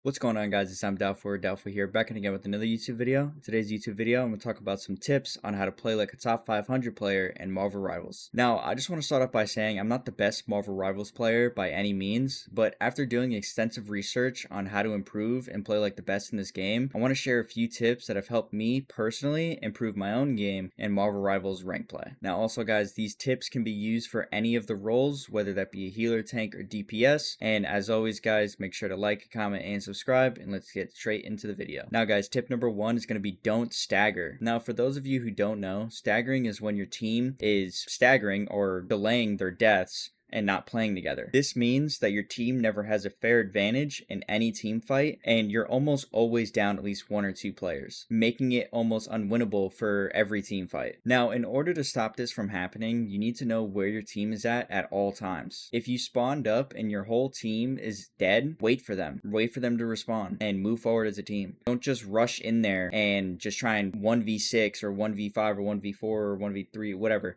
What's going on, guys? It's Doubtful here, back again with another YouTube video. In today's YouTube video, I'm going to talk about some tips on how to play like a top 500 player in Marvel Rivals. Now, I just want to start off by saying I'm not the best Marvel Rivals player by any means, but after doing extensive research on how to improve and play like the best in this game, I want to share a few tips that have helped me personally improve my own game in Marvel Rivals rank play. Now, also, guys, these tips can be used for any of the roles, whether that be a healer, tank, or DPS. And as always, guys, make sure to like, comment, and subscribe, and let's get straight into the video. Now, guys, tip number one is going to be don't stagger. Now, for those of you who don't know, staggering is when your team is staggering or delaying their deaths and not playing together. This means that your team never has a fair advantage in any team fight, and you're almost always down at least one or two players, making it almost unwinnable for every team fight. Now, in order to stop this from happening, you need to know where your team is at all times. If you spawned up and your whole team is dead, wait for them. Wait for them to respawn and move forward as a team. Don't just rush in there and just try and 1v6 or 1v5 or 1v4 or 1v3, whatever.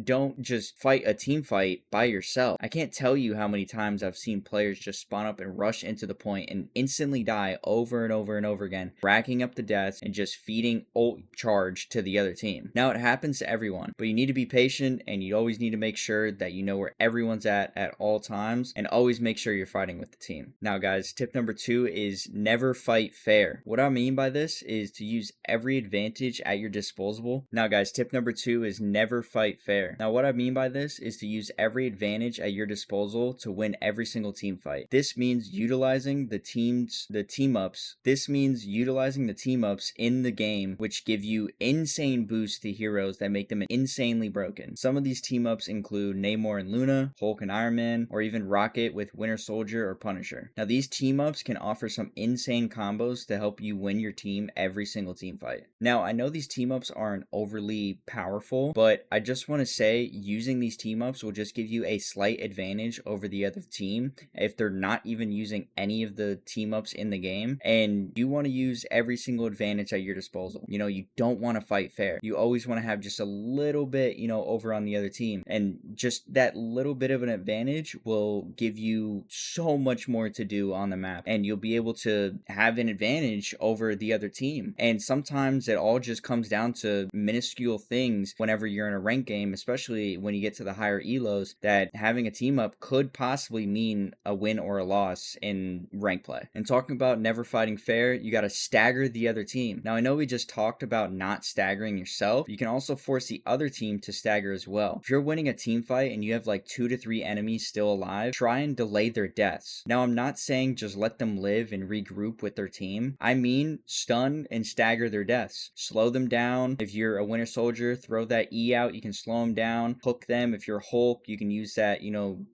Don't just fight a team fight by yourself. I can't tell you how many times I've seen players just spawn up and rush into the point and instantly die over and over and over again, racking up the deaths and just feeding ult charge to the other team. Now, it happens to everyone, but you need to be patient, and you always need to make sure that you know where everyone's at all times, and always make sure you're fighting with the team. Now, guys, tip number two is never fight fair. What I mean by this is to use every advantage at your disposal. Now, guys, tip number two is never fight fair. Now, what I mean by this is to use every advantage at your disposal to win every single team fight. This means utilizing the team ups. This means utilizing the team ups in the game, which give you insane boosts to heroes that make them insanely broken. Some of these team ups include Namor and Luna, Hulk and Iron Man, or even Rocket with Winter Soldier or Punisher. Now, these team ups can offer some insane combos to help you win your team every single team fight. Now, I know these team ups aren't overly powerful, but I just want to say using these team ups will just give you a slight advantage over the other team if they're not even using any of the team ups in the game, and you want to use every single advantage at your disposal. You don't want to fight fair. You always want to have just a little bit, over on the other team, and just that little bit of an advantage will give you so much more to do on the map, and you'll be able to have an advantage over the other team. And sometimes it all just comes down to minuscule things whenever you're in a rank game, especially when you get to the higher elos, that having a team up could possibly mean a win or a loss in rank play. And talking about never fighting fair, you got to stagger the other team. Now, I know we just talked about not staggering yourself. You can also force the other team to stagger as well. If you're winning a team fight and you have like 2 to 3 enemies still alive, try and delay their deaths. Now, I'm not saying just let them live and regroup with their team. I mean stun and stagger their deaths. Slow them down. If you're a Winter Soldier, throw that E out. You can slow them down. Hook them. If you're Hulk, you can use that,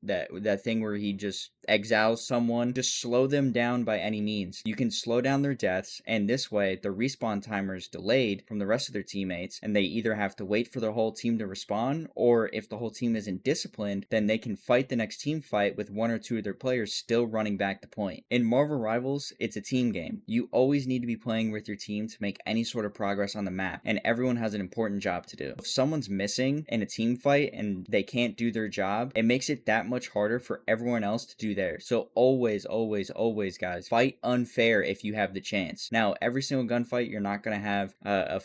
that thing where he just exiles someone. Just slow them down by any means. You can slow down their deaths, and this way the respawn timer is delayed from the rest of their teammates, and they either have to wait for their whole team to respawn, or if the whole team isn't disciplined, then they can fight the next team fight with 1 or 2 of their players still running back the point. In Marvel Rivals, it's a team game. You always need to be playing with your team to make any sort of progress on the map, and everyone has an important job to do. If someone's missing in a team fight and they can't do their job, it makes it that much harder for everyone else to do theirs. So always, guys, fight unfair if you have the chance. Now, every single gunfight, you're not going to have a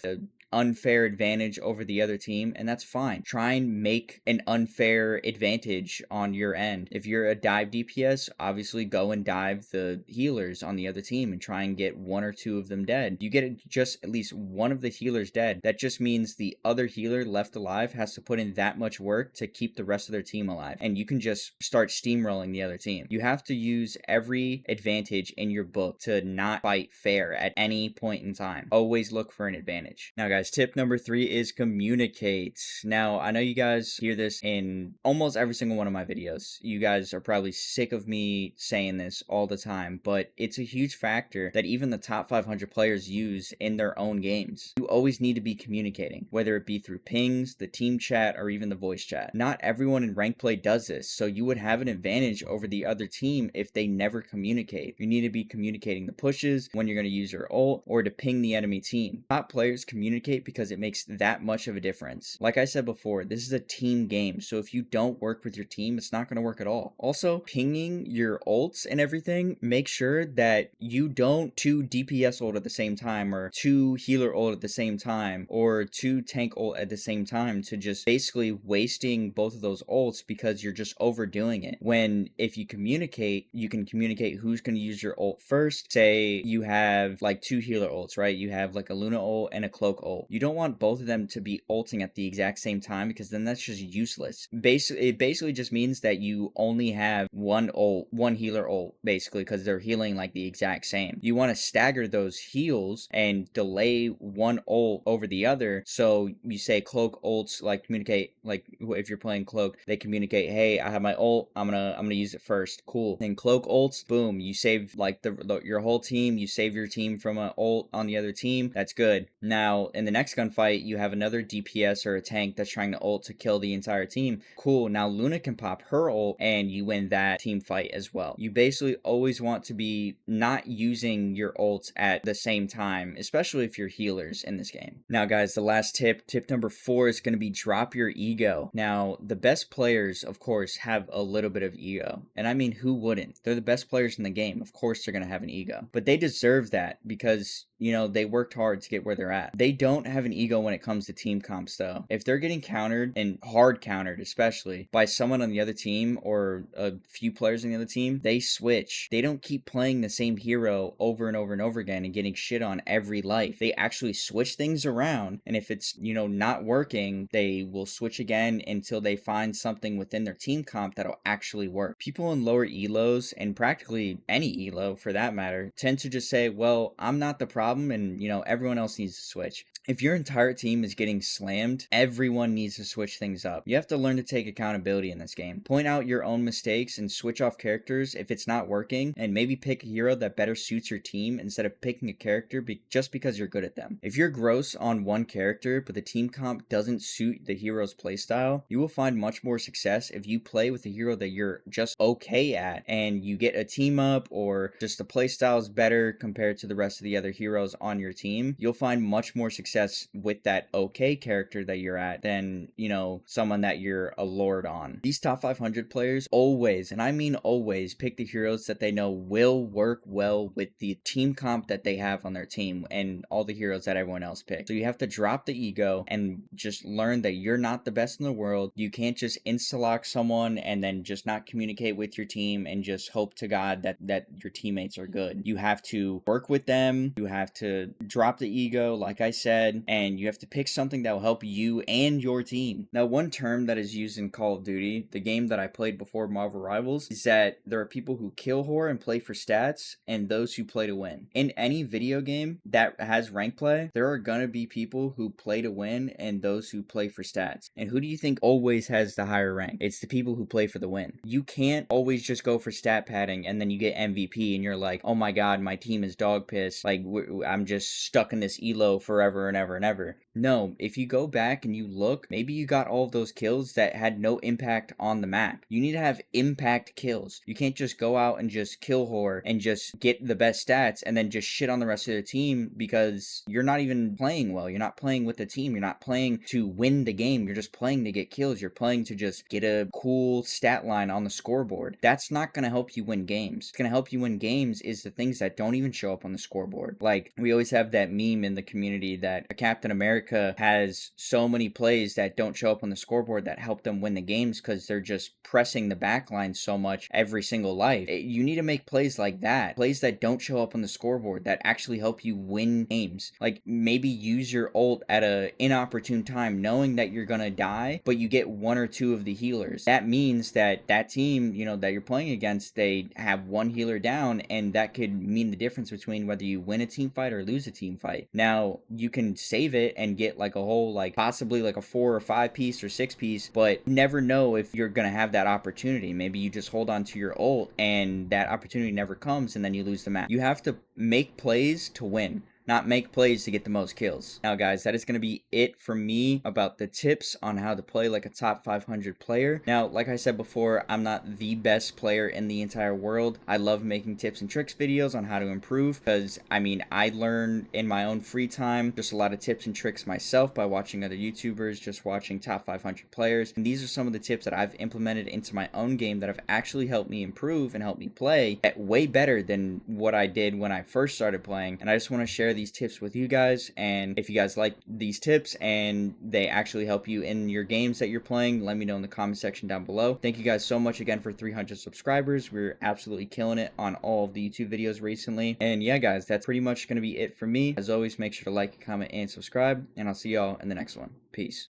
unfair advantage over the other team, and that's fine. Try and make an unfair advantage on your end. If you're a dive DPS, obviously go and dive the healers on the other team and try and get 1 or 2 of them dead. You get just at least one of the healers dead. That just means the other healer left alive has to put in that much work to keep the rest of their team alive, and you can just start steamrolling the other team. You have to use every advantage in your book to not fight fair at any point in time. Always look for an advantage. Now, guys, tip number 3 is communicate. Now, I know you guys hear this in almost every single one of my videos. You guys are probably sick of me saying this all the time, but it's a huge factor that even the top 500 players use in their own games. You always need to be communicating, whether it be through pings, the team chat, or even the voice chat. Not everyone in rank play does this, so you would have an advantage over the other team if they never communicate. You need to be communicating the pushes, when you're going to use your ult, or to ping the enemy team. Top players communicate communicate because it makes that much of a difference. Like I said before, this is a team game, so if you don't work with your team, it's not going to work at all. Also, pinging your ults and everything, make sure that you don't 2 DPS ult at the same time, or 2 healer ult at the same time, or 2 tank ult at the same time, to just basically wasting both of those ults because you're just overdoing it. When if you communicate, you can communicate who's going to use your ult first. Say you have like 2 healer ults, right? You have like a Luna ult and a Cloak ult. You don't want both of them to be ulting at the exact same time, because then that's just useless. It basically just means that you only have one healer ult, basically, because they're healing like the exact same. You want to stagger those heals and delay one ult over the other. So you say Cloak ults, like communicate, like if you're playing Cloak, they communicate, hey, I have my ult, I'm gonna use it first. Cool. Then Cloak ults, boom, you save like your whole team, you save your team from an ult on the other team. That's good. Now in the next gunfight, you have another DPS or a tank that's trying to ult to kill the entire team. Cool. Now Luna can pop her ult and you win that team fight as well. You basically always want to be not using your ults at the same time, especially if you're healers in this game. Now guys, the last tip number 4 is going to be drop your ego. Now the best players, of course, have a little bit of ego, and I mean, who wouldn't? They're the best players in the game. Of course they're going to have an ego, but they deserve that because, you know, they worked hard to get where they're at. They don't have an ego when it comes to team comps though. If they're getting countered, and hard countered especially, by someone on the other team or a few players on the other team, they switch. They don't keep playing the same hero over and over and over again and getting shit on every life. They actually switch things around, and if it's, you know, not working, they will switch again until they find something within their team comp that'll actually work. People in lower elos, and practically any elo for that matter, tend to just say, well, I'm not the problem, and, you know, everyone else needs to switch. If your entire team is getting slammed, everyone needs to switch things up. You have to learn to take accountability in this game. Point out your own mistakes and switch off characters if it's not working, and maybe pick a hero that better suits your team instead of picking a character just because you're good at them. If you're gross on one character but the team comp doesn't suit the hero's playstyle, you will find much more success if you play with a hero that you're just okay at and you get a team up, or just the playstyle is better compared to the rest of the other heroes on your team. You'll find much more success with that okay character that you're at than, you know, someone that you're a lord on. These top 500 players always, and I mean always, pick the heroes that they know will work well with the team comp that they have on their team and all the heroes that everyone else picks. So you have to drop the ego and just learn that you're not the best in the world. You can't just insta-lock someone and then just not communicate with your team and just hope to God that your teammates are good. You have to work with them. You have to drop the ego, like I said, and you have to pick something that will help you and your team. Now, one term that is used in Call of Duty, the game that I played before Marvel Rivals, is that there are people who kill whore and play for stats, and those who play to win. In any video game that has rank play, there are gonna be people who play to win and those who play for stats. And who do you think always has the higher rank? It's the people who play for the win. You can't always just go for stat padding and then you get MVP and you're like, oh my god, my team is dog piss, like I'm just stuck in this elo forever and ever and ever. No, if you go back and you look, maybe you got all of those kills that had no impact on the map. You need to have impact kills. You can't just go out and just kill whore and just get the best stats and then just shit on the rest of the team because you're not even playing well. You're not playing with the team. You're not playing to win the game. You're just playing to get kills. You're playing to just get a cool stat line on the scoreboard. That's not going to help you win games. It's going to help you win games is the things that don't even show up on the scoreboard. Like, we always have that meme in the community that Captain America has so many plays that don't show up on the scoreboard that help them win the games because they're just pressing the back line so much every single life. You need to make plays like that. Plays that don't show up on the scoreboard that actually help you win games. Like, maybe use your ult at an inopportune time knowing that you're gonna die, but you get one or two of the healers. That means that that team, you know, that you're playing against, they have one healer down, and that could mean the difference between whether you win a team fight or lose a team fight. Now, you can save it and get like a whole, like possibly like a 4 or 5 piece or 6 piece, but never know if you're gonna have that opportunity. Maybe you just hold on to your ult and that opportunity never comes and then you lose the match. You have to make plays to win. not make plays to get the most kills. Now guys, that is going to be it for me about the tips on how to play like a top 500 player. Now, like I said before, I'm not the best player in the entire world. I love making tips and tricks videos on how to improve because, I mean, I learn in my own free time just a lot of tips and tricks myself by watching other YouTubers, just watching top 500 players. And these are some of the tips that I've implemented into my own game that have actually helped me improve and help me play at way better than what I did when I first started playing. And I just want to share these tips with you guys. And if you guys like these tips and they actually help you in your games that you're playing, let me know in the comment section down below. Thank you guys so much again for 300 subscribers. We're absolutely killing it on all of the YouTube videos recently. And yeah, guys, that's pretty much going to be it for me. As always, make sure to like, comment, and subscribe. And I'll see y'all in the next one. Peace.